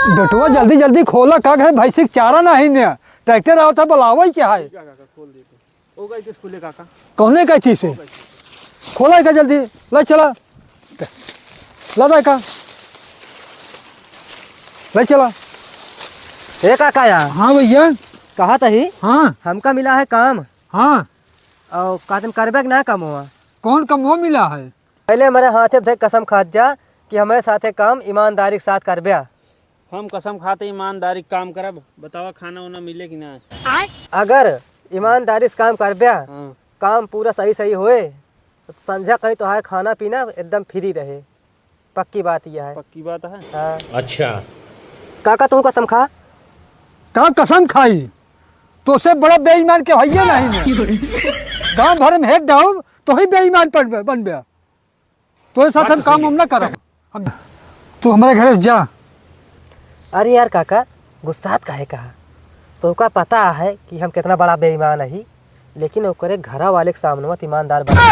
बेटुआ जल्दी जल्दी खोला का है भाई सिख चारा नहीं ने ट्रैक्टर आओ था बुलावा क्या है खोल दे तो ओ गई खुले काका कौने का थी से खोला का जल्दी ले चला लदा का ले चला ए काका यार हाँ भैया कहा था ही हाँ हमका मिला है काम हाँ और का तुम करबे कि ना काम हुआ कौन कम वो मिला है पहले हमारे हाथे धे कसम खात जा कि हमारे साथे काम ईमानदारी के साथ करबे। हम कसम खाते ईमानदारी काम करब बतावा खाना उना मिले कि ना अगर ईमानदारी से काम करबे हाँ काम पूरा सही सही होए तो समझा कहीं तो है खाना पीना एकदम फ्री रहे। पक्की बात यह है। पक्की बात है। हाँ। अच्छा काका तू कसम खा कहाँ कसम खाई तो उससे बड़ा बेईमान के है नहीं गाँव भर में हेड डाउन तो ही बेईमान बन गया तो साथ हम काम हम ना करब हम तू हमारे घर से जा। अरे यार काका गुस्सात काहे कहा तो का पता है कि हम कितना बड़ा बेईमान है लेकिन ओकरे घरा वाले के सामने मत ईमानदार बना